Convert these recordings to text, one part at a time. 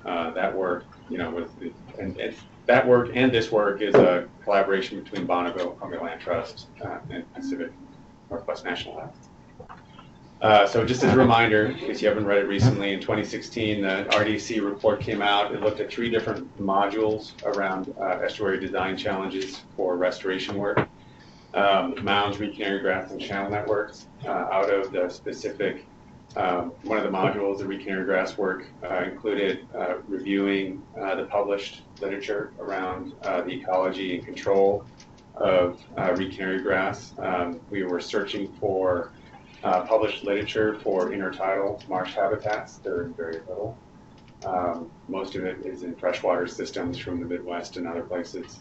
that work, that work and this work is a collaboration between Bonneville, Columbia Land Trust, and Pacific Northwest National Lab. So just as a reminder, in case you haven't read it recently, in 2016, the RDC report came out. It looked at 3 different modules around estuary design challenges for restoration work. Mounds, reed-canary grass, and channel networks. Out of the specific, one of the modules, the reed-canary grass work, included reviewing the published literature around the ecology and control of reed-canary grass. We were searching for published literature for intertidal marsh habitats. There are very little. Most of it is in freshwater systems from the Midwest and other places.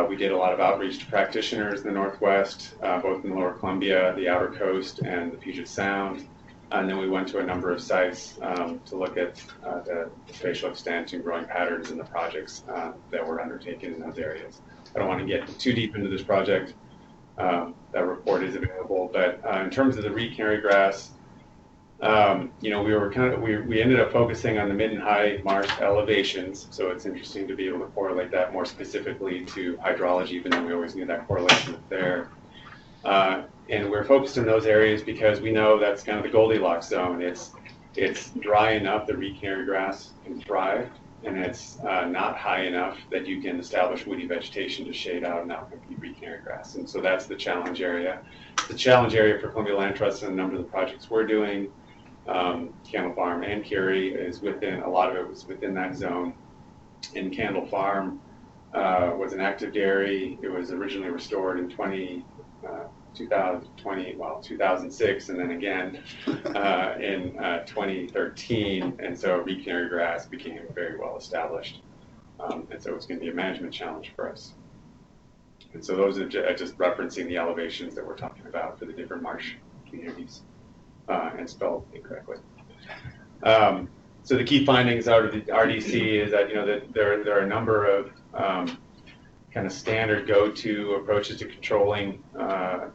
We did a lot of outreach to practitioners in the Northwest, both in the Lower Columbia, the Outer Coast, and the Puget Sound. And then we went to a number of sites to look at the spatial extent and growing patterns in the projects that were undertaken in those areas. I don't want to get too deep into this project. That report is available, but in terms of the reed-canary grass, we ended up focusing on the mid and high marsh elevations. So it's interesting to be able to correlate that more specifically to hydrology, even though we always knew that correlation was there. And we're focused in those areas because we know that's kind of the Goldilocks zone. It's dry enough that reed-canary grass can thrive, and it's not high enough that you can establish woody vegetation to shade out and outcompete reed-canary grass. And so that's the challenge area. The challenge area for Columbia Land Trust and a number of the projects we're doing, Candle Farm and Curie, is within, a lot of it was within that zone. And Candle Farm was an active dairy. It was originally restored in 2006, and then again in 2013, and so reed-canary grass became very well established, and so it's going to be a management challenge for us. And so those are just referencing the elevations that we're talking about for the different marsh communities, and spelled incorrectly. So the key findings out of the RDC is that that there are a number of kind of standard go-to approaches to controlling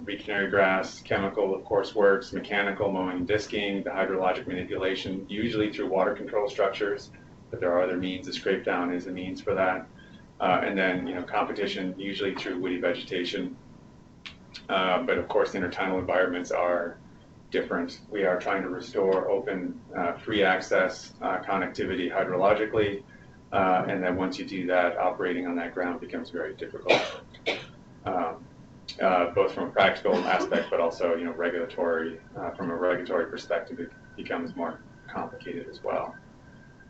reed-canary grass. Chemical, of course, works. Mechanical, mowing and disking. The hydrologic manipulation, usually through water control structures, but there are other means. The scrape down is a means for that. And then, competition, usually through woody vegetation. But of course, intertidal environments are different. We are trying to restore open, free access connectivity hydrologically. And then once you do that, operating on that ground becomes very difficult, both from a practical aspect, but also, regulatory. From a regulatory perspective, it becomes more complicated as well.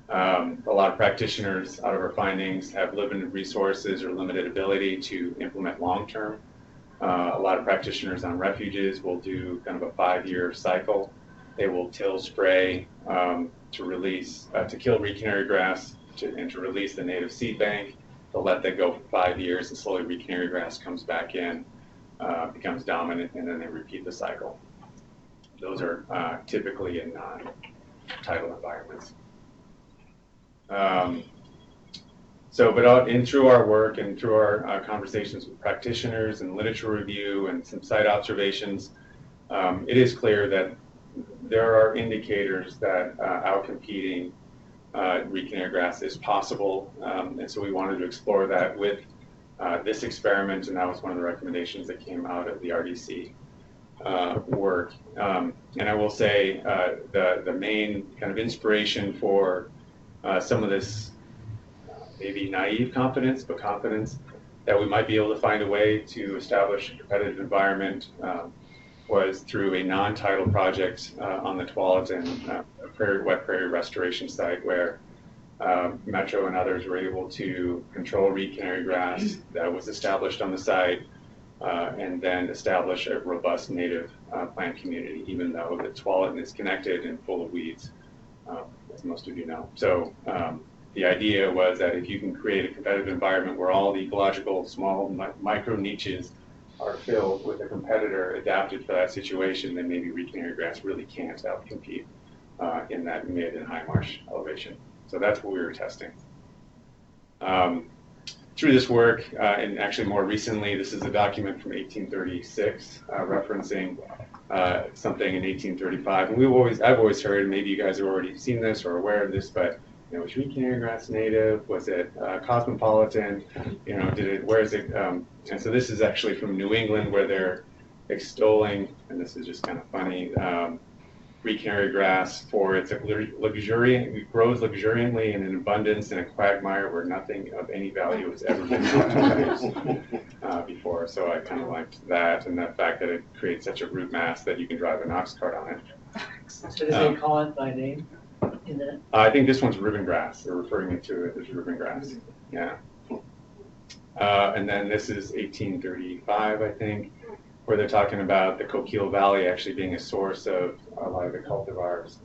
A lot of practitioners, out of our findings, have limited resources or limited ability to implement long-term. A lot of practitioners on refuges will do kind of a 5-year cycle. They will till spray to release, to kill reed-canary grass, and to release the native seed bank. They'll let that go for 5 years, and slowly reed-canary grass comes back in, becomes dominant, and then they repeat the cycle. Those are typically in non-tidal environments. But through our work and through our conversations with practitioners and literature review and some site observations, it is clear that there are indicators that outcompeting reed-canary grass is possible, and so we wanted to explore that with this experiment, and that was one of the recommendations that came out of the RDC work. And I will say the main kind of inspiration for some of this maybe naive confidence, but confidence that we might be able to find a way to establish a competitive environment was through a non-tidal project on the Tualatin wet prairie restoration site, where Metro and others were able to control reed-canary grass that was established on the site, and then establish a robust native plant community, even though the Tualatin is connected and full of weeds, as most of you know. So the idea was that if you can create a competitive environment where all the ecological small micro niches are filled with a competitor adapted for that situation, then maybe reed-canary grass really can't outcompete in that mid and high marsh elevation. So that's what we were testing. Through this work, and actually more recently, this is a document from 1836 referencing something in 1835. And I've always heard, maybe you guys have already seen this or aware of this, but was Wheat Canary grass native? Was it cosmopolitan? Where is it? And so this is actually from New England, where they're extolling, and this is just kind of funny, Wheat Canary grass for its luxuriant, it grows luxuriantly and in abundance in a quagmire where nothing of any value has ever been cultivated before. So I kind of liked that, and the fact that it creates such a root mass that you can drive an ox cart on it. So does they call it by name in that? I think this one's ribbon grass. They're referring to it as ribbon grass. Yeah. And then this is 1835, I think, where they're talking about the Coquille Valley actually being a source of a lot of the cultivars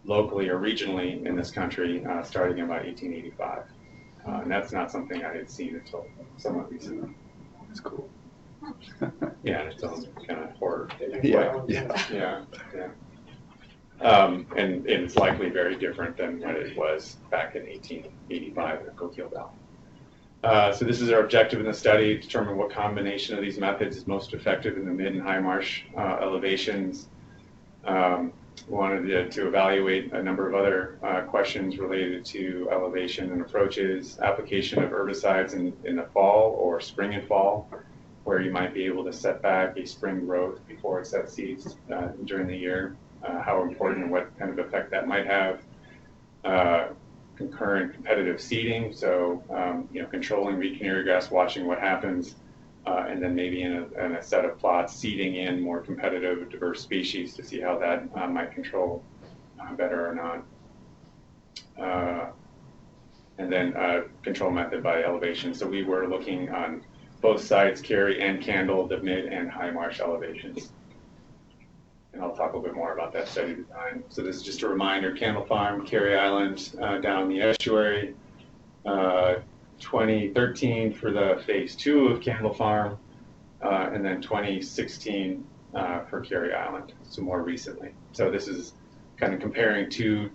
locally or regionally in this country, starting in about 1885. And that's not something I had seen until somewhat recently. That's cool. Yeah, and its own kind of horror. Yeah. And it's likely very different than what it was back in 1885 in the Coquille Valley. So this is our objective in the study: determine what combination of these methods is most effective in the mid and high marsh elevations. Wanted to evaluate a number of other questions related to elevation and approaches, application of herbicides in the fall or spring and fall, where you might be able to set back a spring growth before it sets seeds during the year, how important and what kind of effect that might have. Concurrent competitive seeding, so controlling Wheat Canary grass, watching what happens, and then maybe in a set of plots seeding in more competitive, diverse species to see how that might control better or not. And then control method by elevation. So we were looking on both sides, Cary and Candle, the mid and high marsh elevations. And I'll talk a little bit more about that study design. So this is just a reminder: Candle Farm, Cary Island, down the estuary. 2013 for the phase 2 of Candle Farm, and then 2016 for Cary Island, so more recently. So this is kind of comparing two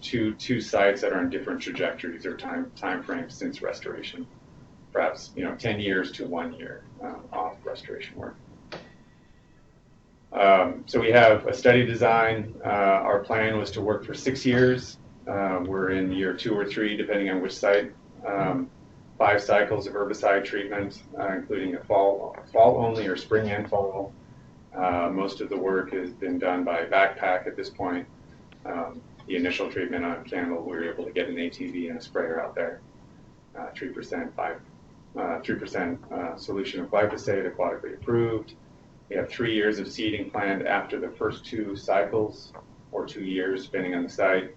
sites that are on different trajectories or time frames since restoration. Perhaps 10 years to 1 year off restoration work. So we have a study design. Our plan was to work for 6 years. We're in year 2 or 3, depending on which site. 5 cycles of herbicide treatment, including a fall only or spring and fall. Most of the work has been done by backpack at this point. The initial treatment on Candle, we were able to get an ATV and a sprayer out there. 3% solution of glyphosate, aquatically approved. We have 3 years of seeding planned after the first 2 cycles, or 2 years, depending on the site.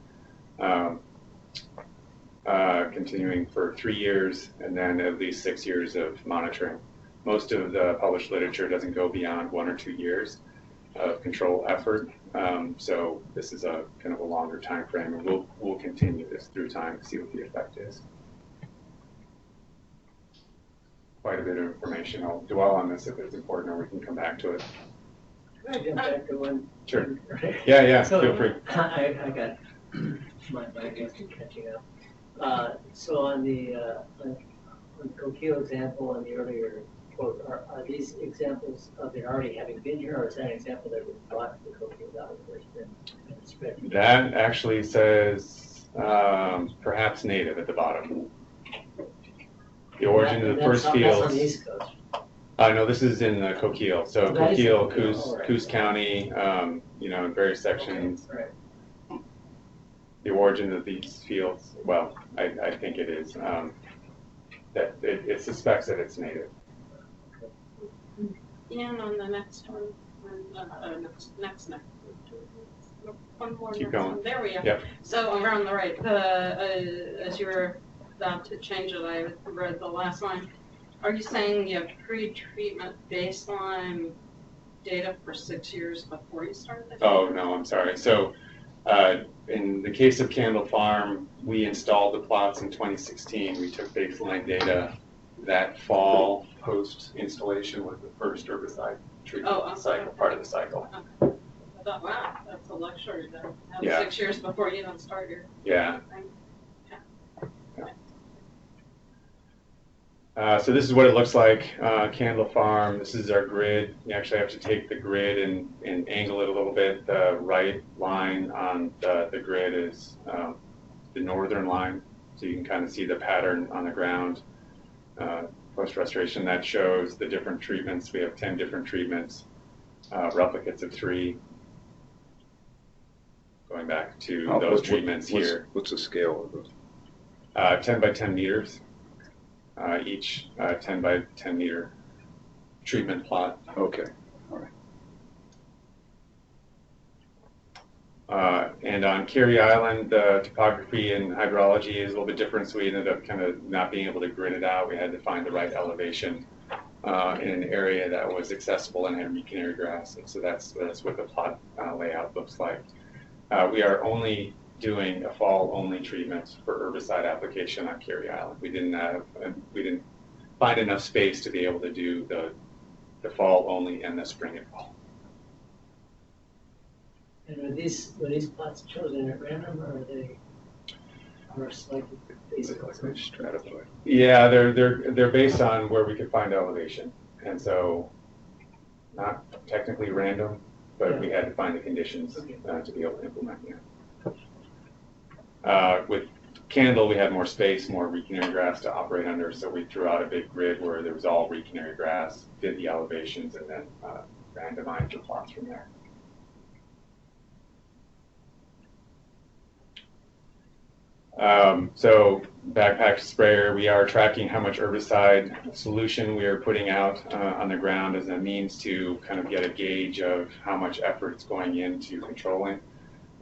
Continuing for 3 years, and then at least 6 years of monitoring. Most of the published literature doesn't go beyond 1 or 2 years of control effort. So this is a kind of a longer time frame, and we'll continue this through time to see what the effect is. Quite a bit of information. I'll dwell on this if it's important, or we can come back to it. Can I jump back to one? Sure. Right? Yeah, So, feel free. I got my guess in catching up. So on the Coquille example and the earlier quote, are these examples of it already having been here, or is that an example that was brought to the Coquille Valley where it's been spread? That actually says perhaps native at the bottom. The origin of the first fields. That's on the East Coast. No, this is in the Coquille. So Coquille, Right. Coos County, in various sections. Right. The origin of these fields, well, I think it is. That it suspects that it's native. And on the next one, next, one more. Keep next going. One. There we go. Yep. So around the right, as you were about to change it, I read the last line. Are you saying you have pre-treatment baseline data for 6 years before you start the Oh, no, I'm sorry. So in the case of Candle Farm, we installed the plots in 2016. We took baseline data that fall post-installation with the first herbicide treatment cycle, part of the cycle. Okay. I thought, wow, that's a luxury to have 6 years before you even start your thing. So this is what it looks like, Candle Farm. This is our grid. You actually have to take the grid and angle it a little bit. The right line on the grid is the northern line, so you can kind of see the pattern on the ground. Post-restoration, that shows the different treatments. We have 10 different treatments, replicates of 3, going back to those treatments here. What's the scale of those? 10 by 10 meters, each 10 by 10 meter treatment plot. Okay, all right. And on Carey Island, the topography and hydrology is a little bit different, so we ended up kind of not being able to grid it out. We had to find the right elevation in an area that was accessible and had canary grass, and so that's what the plot layout looks like. We are only doing a fall-only treatment for herbicide application on Carey Island. We didn't find enough space to be able to do the fall only and the spring and fall. And were these plots chosen at random, or are they selected based on? Stratified. Yeah, they're based on where we could find elevation, and so not technically random, but we had to find the conditions to be able to implement. With Candle, we had more space, more reed-canary grass to operate under, so we threw out a big grid where there was all reed-canary grass, did the elevations, and then randomized the plots from there. So backpack sprayer, we are tracking how much herbicide solution we are putting out on the ground as a means to kind of get a gauge of how much effort it's going into controlling.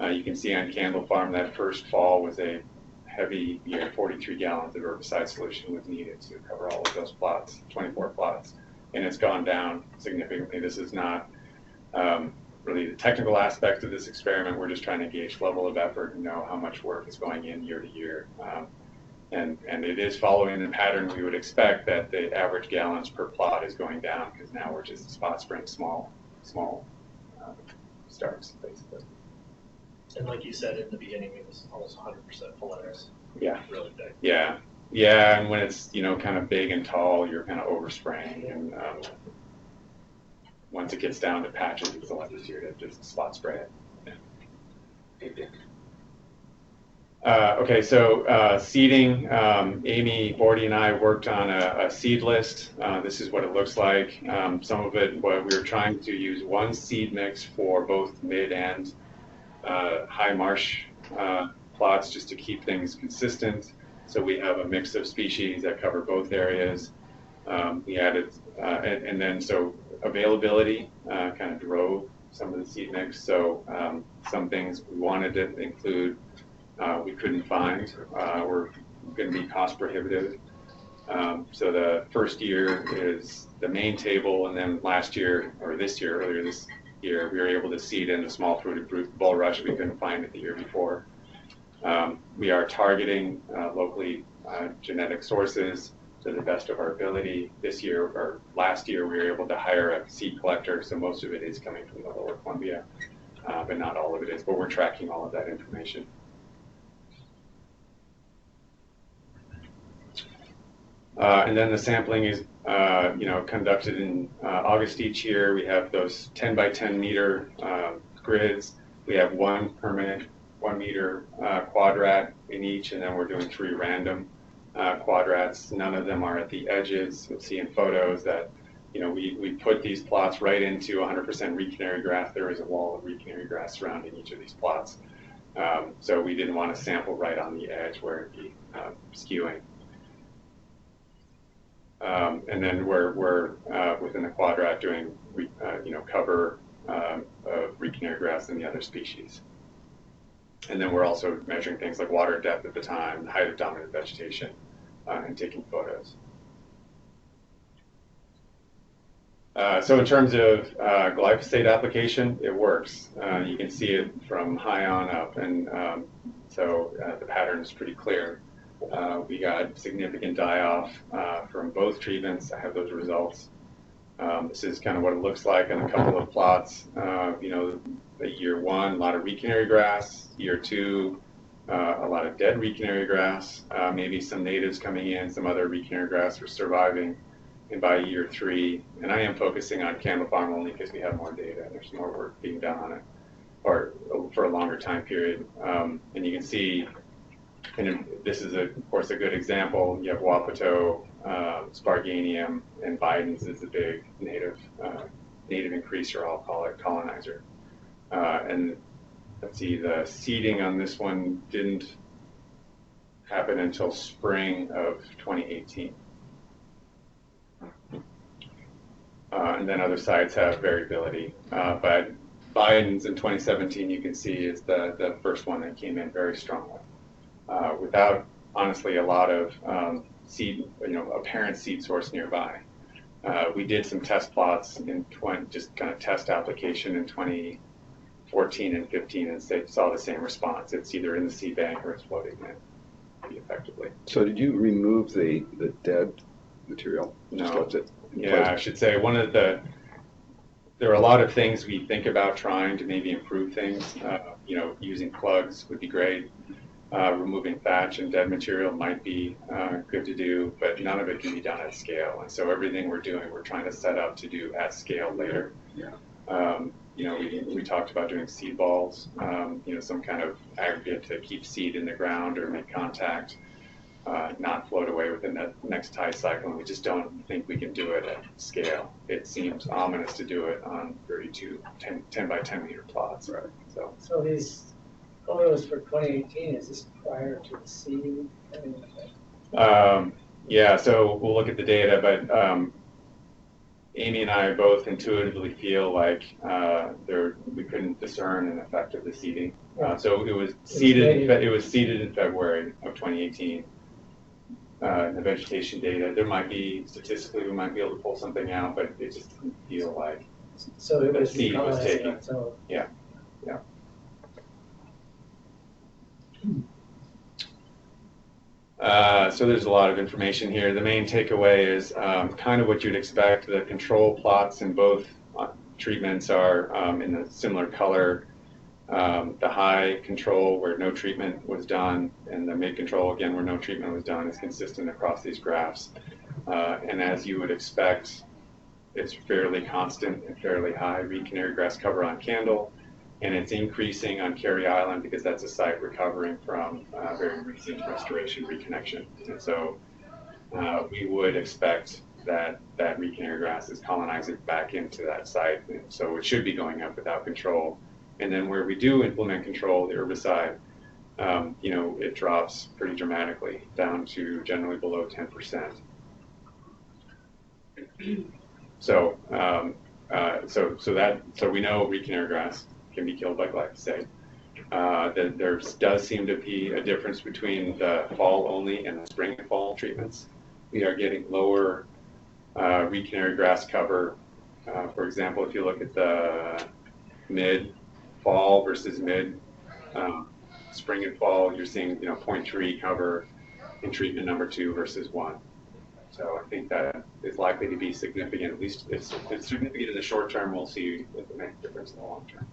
You can see on Candle Farm that first fall was a heavy, 43 gallons of herbicide solution was needed to cover all of those plots, 24 plots, and it's gone down significantly. This is not really the technical aspect of this experiment. We're just trying to gauge level of effort and know how much work is going in year to year. And it is following the pattern we would expect, that the average gallons per plot is going down, because now we're just spot spraying small starts, basically. And like you said in the beginning, it was almost 100% Polaris. Yeah. Really big. Yeah. Yeah, and when it's, kind of big and tall, you're kind of overspraying, and once it gets down to patches, it's a lot easier to just spot spray it. Yeah. Okay, so seeding, Amy Bordy and I worked on a seed list. This is what it looks like. Some of it, what we were trying to use one seed mix for both mid and high marsh plots, just to keep things consistent. So we have a mix of species that cover both areas. We added, and then so availability kind of drove some of the seed mix. So some things we wanted to include, we couldn't find, were going to be cost prohibitive. So the first year is the main table, and then earlier this year, we were able to seed in a small fruited bulrush we couldn't find it the year before. We are targeting locally genetic sources to the best of our ability. This year, or last year, we were able to hire a seed collector, so most of it is coming from the Lower Columbia, but not all of it is, but we're tracking all of that information. And then the sampling is conducted in August each year. We have those 10 by 10 meter grids. We have one permanent 1 meter quadrat in each, and then we're doing 3 random quadrats. None of them are at the edges. You'll see in photos that we put these plots right into 100% reed canary grass. There is a wall of reed canary grass surrounding each of these plots. So we didn't want to sample right on the edge where it'd be skewing. And then we're within the quadrat doing cover of reed canary grass and the other species. And then we're also measuring things like water depth at the time, the height of dominant vegetation, and taking photos. So in terms of glyphosate application, it works. You can see it from high on up, and so the pattern is pretty clear. We got significant die-off from both treatments. I have those results. This is kind of what it looks like on a couple of plots. Year 1, a lot of reed canary grass. Year 2, a lot of dead reed canary grass. Maybe some natives coming in, some other reed canary grass were surviving. And by year 3, and I am focusing on Candle Farm only because we have more data and there's more work being done on it, or for a longer time period. And you can see And this is, of course, a good example. You have Wapato, Sparganium, and Biden's is a big native increaser, I'll call it, colonizer. And let's see, the seeding on this one didn't happen until spring of 2018. And then other sites have variability. But Biden's in 2017, you can see, is the first one that came in very strongly. Without, honestly, a lot of seed, apparent seed source nearby. We did some test plots in just kind of test application in 2014 and 15, and saw the same response. It's either in the seed bank or it's floating in pretty effectively. So did you remove the dead material? No. Just left it in Yeah, place? I should say there are a lot of things we think about trying to maybe improve things. Using plugs would be great. Removing thatch and dead material might be good to do, but none of it can be done at scale. And so everything we're doing, we're trying to set up to do at scale later. Yeah. We talked about doing seed balls, some kind of aggregate to keep seed in the ground or make contact, not float away within the next tide cycle. And we just don't think we can do it at scale. It seems ominous to do it on 32 10 by 10 meter plots. Right. So these photos for 2018, is this prior to the seeding? Yeah, so we'll look at the data, but Amy and I both intuitively feel like we couldn't discern an effect of the seeding. So it was seeded. It was seeded in February of 2018. The vegetation data, there might be statistically we might be able to pull something out, but it just didn't feel like so it was the seed was taken. So Yeah. So there's a lot of information here. The main takeaway is kind of what you'd expect. The control plots in both treatments are in a similar color. The high control where no treatment was done, and the mid control, again, where no treatment was done, is consistent across these graphs. And as you would expect, it's fairly constant and fairly high reed canary grass cover on Candle. And it's increasing on Carey Island because that's a site recovering from very recent restoration reconnection. And so we would expect that reed canary grass is colonizing back into that site. And so it should be going up without control. And then where we do implement control, the herbicide, it drops pretty dramatically down to generally below 10%. So we know reed canary grass can be killed by glyphosate. There does seem to be a difference between the fall only and the spring and fall treatments. We are getting lower reed canary grass cover. For example, if you look at the mid fall versus mid spring and fall, you're seeing 0.3 cover in treatment number 2 versus 1. So I think that is likely to be significant. At least it's significant in the short term. We'll see if it makes a difference in the long term.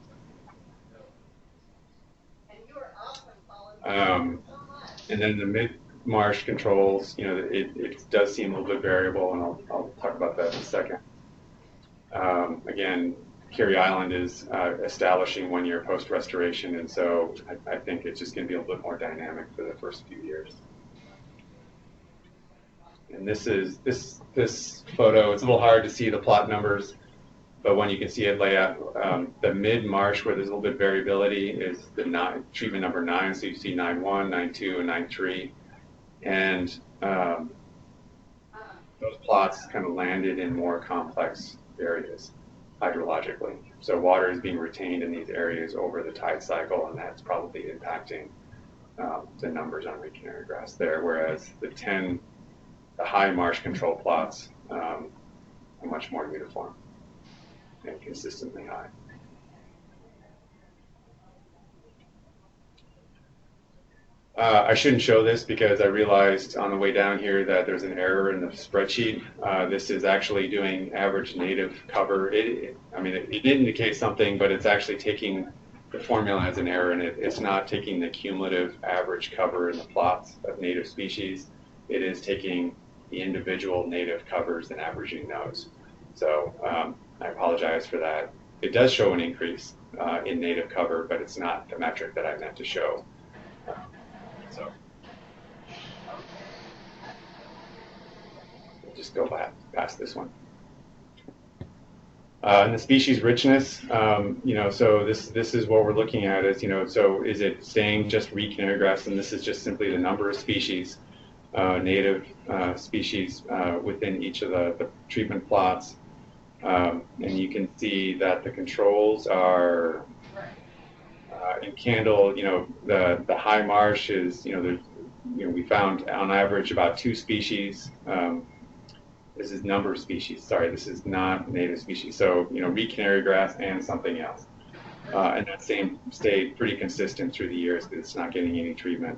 And then the mid-marsh controls, it does seem a little bit variable, and I'll talk about that in a second. Again, Carey Island is establishing 1 year post-restoration, and so I think it's just going to be a little bit more dynamic for the first few years. And this photo, it's a little hard to see the plot numbers, but when you can see it lay out, the mid-marsh where there's a little bit of variability is the treatment number 9. So you see 9.1, 9.2, and 9.3. And those plots kind of landed in more complex areas hydrologically. So water is being retained in these areas over the tide cycle, and that's probably impacting the numbers on reed canary grass there, whereas the high marsh control plots are much more uniform and consistently high. I shouldn't show this because I realized on the way down here that there's an error in the spreadsheet. This is actually doing average native cover. It did indicate something, but it's actually taking the formula has an error in it. It's not taking the cumulative average cover in the plots of native species. It is taking the individual native covers and averaging those. So I apologize for that. It does show an increase in native cover, but it's not the metric that I meant to show. we'll just go past this one. And the species richness, so this is what we're looking at is, so is it staying just reed canary grass, and this is just simply the number of species, native species within each of the treatment plots. And you can see that the controls are in Candle, the high marsh is, we found on average about 2 species. This is number of species. Sorry, this is not native species. So, reed canary grass and something else. And that same stayed pretty consistent through the years because it's not getting any treatment.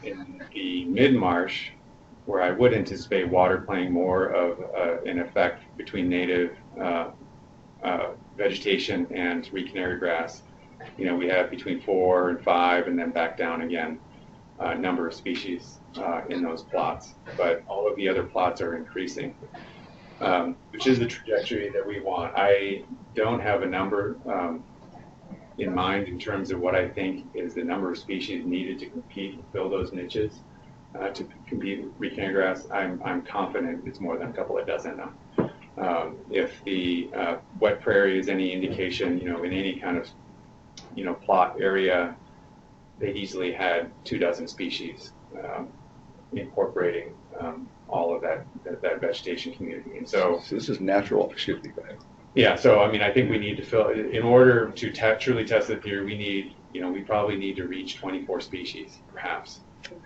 In the mid-marsh, where I would anticipate water playing more of an effect between native vegetation and reed canary grass, we have between 4 and 5 and then back down again, number of species in those plots. But all of the other plots are increasing, which is the trajectory that we want. I don't have a number in mind in terms of what I think is the number of species needed to compete and fill those niches to compete with reed canary grass. I'm confident it's more than a couple of dozen now. If the wet prairie is any indication, in any kind of plot area, they easily had 24 species incorporating all of that vegetation community. And so this is natural. Excuse me. Go ahead. Yeah. So I think we need to fill in order to truly test the theory. We need, we probably need to reach 24 species, perhaps,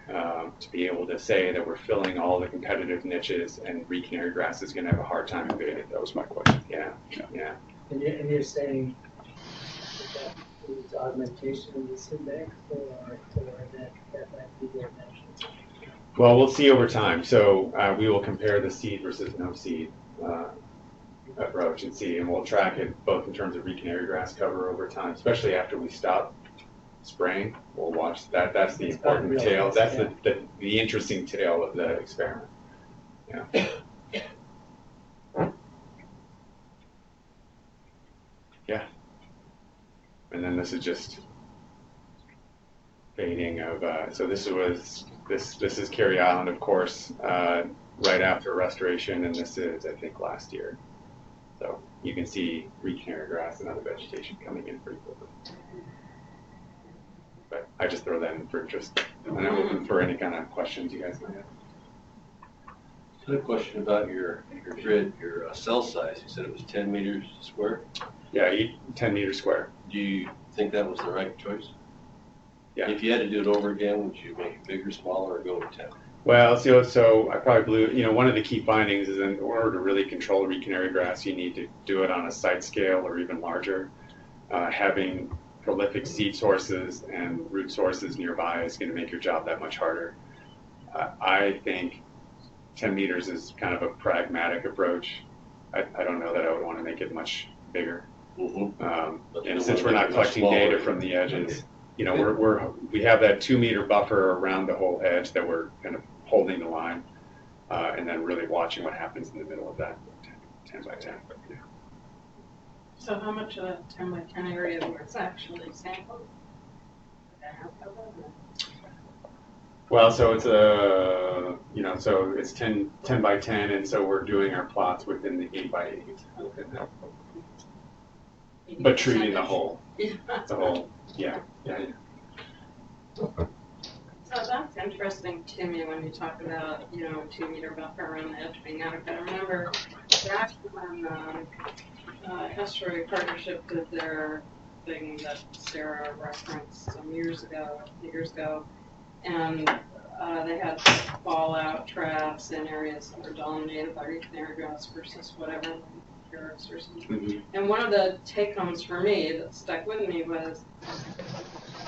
to be able to say that we're filling all the competitive niches, and reed canary grass is going to have a hard time evading. That was my question. Yeah. And you're saying that is augmentation of this index, or that might be their natural? Well, we'll see over time. So we will compare the seed versus no seed approach and see, and we'll track it both in terms of reed canary grass cover over time, especially after we stop spraying. We'll watch that. That's the important tail. That's the interesting tail of the experiment. Yeah. Yeah. And then this is just fading of. So this is Carey Island, of course, right after restoration, and this is, I think, last year. So you can see reed canary grass and other vegetation coming in pretty quickly. But I just throw that in for interest, and I'm open for any kind of questions you guys might have. I had a question about your grid, your cell size. You said it was 10 meters square. Yeah, 10 meters square. Do you think that was the right choice? Yeah. If you had to do it over again, would you make it bigger, smaller, or go with 10? Well, so I probably blew, one of the key findings is in order to really control reed canary grass, you need to do it on a site scale or even larger. Having prolific seed sources and root sources nearby is going to make your job that much harder. I think 10 meters is kind of a pragmatic approach. I don't know that I would want to make it much bigger. Mm-hmm. And since we're not collecting data from the edges, we have that 2 meter buffer around the whole edge that we're kind of holding the line, and then really watching what happens in the middle of that 10 by 10. Yeah. So how much of that 10 by 10 area was actually sampled? Well, so it's so it's 10 by 10, and so we're doing our plots within the 8 by 8 within that. But treating the whole, yeah. So that's interesting to me when you talk about, 2 meter buffer around the edge being adequate. I remember back when Estuary Partnership did their thing that Sarah referenced some years ago, and they had fallout traps in areas that were dominated by reed canary grass versus whatever, carrots or something. Mm-hmm. And one of the take-homes for me that stuck with me was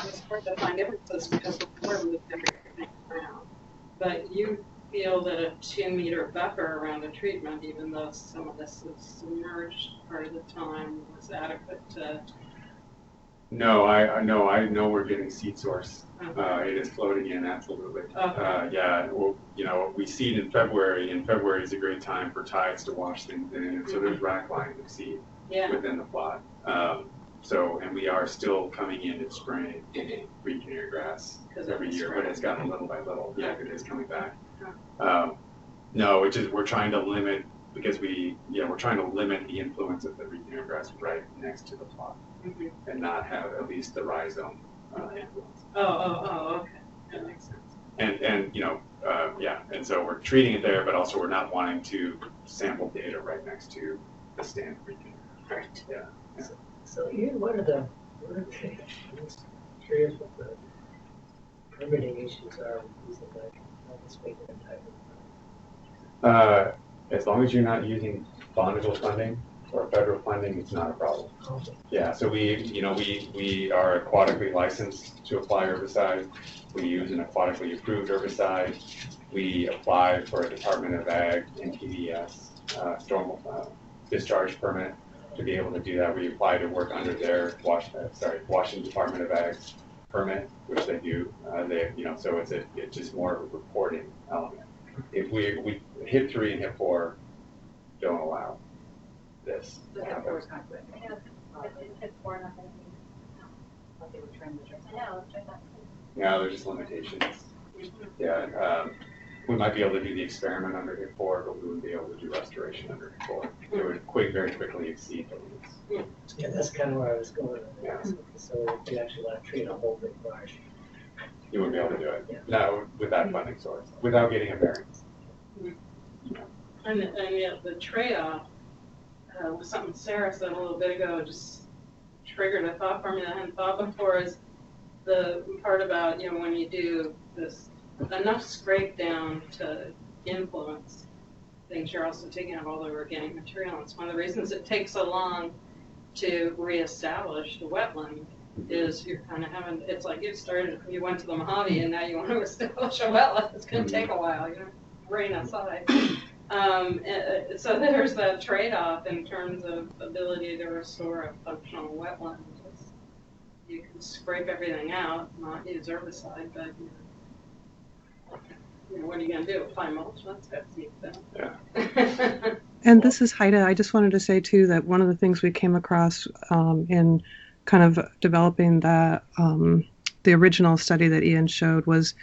it's hard to find differences because the water moved everything around. But you feel that a 2 meter buffer around the treatment, even though some of this is submerged part of the time, was adequate to. No, I know we're getting seed source. It is floating in, absolutely. Okay. Yeah, well, we seed in February, and February is a great time for tides to wash things in, and so there's rack lines of seed within the plot. And we are still coming in and spraying reed canary grass every year, but it's gotten little by little. Yeah, it is coming back. No, we're trying to limit, because we're trying to limit the influence of the retainer grass right next to the plot and not have at least the rhizome influence. Okay. That makes sense. And and so we're treating it there, but also we're not wanting to sample data right next to the standard retainer. Right. Yeah. So Ian, what are the, I'm just curious what the permitting issues are with using like this particular type of. As long as you're not using bondable funding or federal funding, it's not a problem. Yeah, so we are aquatically licensed to apply herbicide. We use an aquatically approved herbicide. We apply for a Department of Ag NPDES storm discharge permit to be able to do that. We apply to work under their Washington Department of Ag's permit, which they do. So it's just more of a reporting element. If we hit 3 and hit 4 don't allow this. The hit 4 is not good. Hit 4, nothing. What they were trying to do. I know, try that. Yeah, there's just limitations. Yeah, we might be able to do the experiment under hit 4, but we wouldn't be able to do restoration under hit 4. It would very quickly exceed the limits. Yeah, that's kind of where I was going. Yeah. So if you actually want to treat a whole big marsh. You wouldn't be able to do it. Yeah. No, with that funding source, without getting a variance. And yet the trade-off was something Sarah said a little bit ago, just triggered a thought for me that I hadn't thought before, is the part about, when you do this, enough scrape down to influence things, you're also taking out all the organic material. And it's one of the reasons it takes so long to reestablish the wetland is you're kind of having, it's like you went to the Mojave and now you want to establish a wetland. It's going to take a while, rain outside. So there's that trade-off in terms of ability to restore a functional wetland. You can scrape everything out, not use herbicide, but what are you going to do? Apply mulch? That's got to keep them. Yeah. And this is Haida. I just wanted to say too that one of the things we came across in kind of developing that the original study that Ian showed was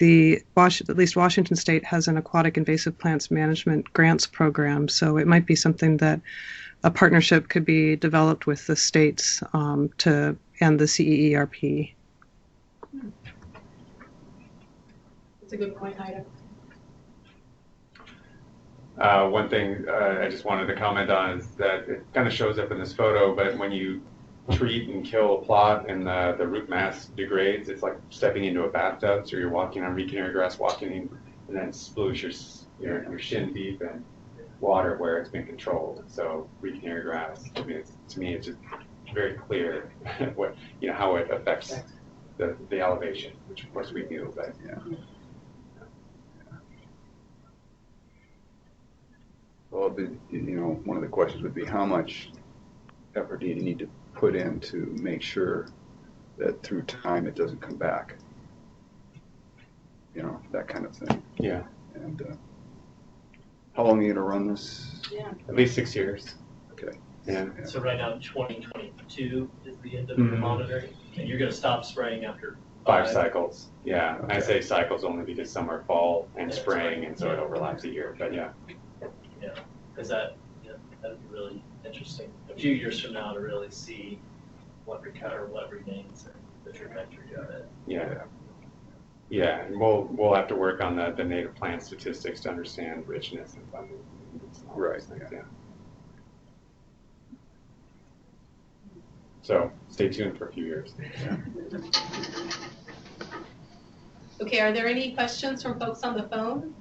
at least Washington State has an aquatic invasive plants management grants program. So it might be something that a partnership could be developed with the states and the CEERP. That's a good point, Ida. One thing I just wanted to comment on is that it kind of shows up in this photo, but when you treat and kill a plot and the root mass degrades, it's like stepping into a bathtub. So you're walking on recanary grass, and then sploosh your shin deep in water where it's been controlled. So recanary grass, to me, it's just very clear how it affects the elevation, which of course we knew, but Yeah. Well, one of the questions would be how much effort do you need to put in to make sure that through time it doesn't come back? That kind of thing. Yeah. And how long are you going to run this? Yeah. At least 6 years. Okay. Yeah. So right now, 2022 is the end of the monitoring, and you're going to stop spraying after 5 cycles. Yeah. Okay. I say cycles only because some are fall and spring, and so it overlaps a year. But yeah. Yeah, because that'd be really interesting a few years from now to really see what remains and the trajectory of it. Yeah. Yeah, and we'll have to work on the native plant statistics to understand richness and funding. Right. Yeah. So stay tuned for a few years. Okay, are there any questions from folks on the phone?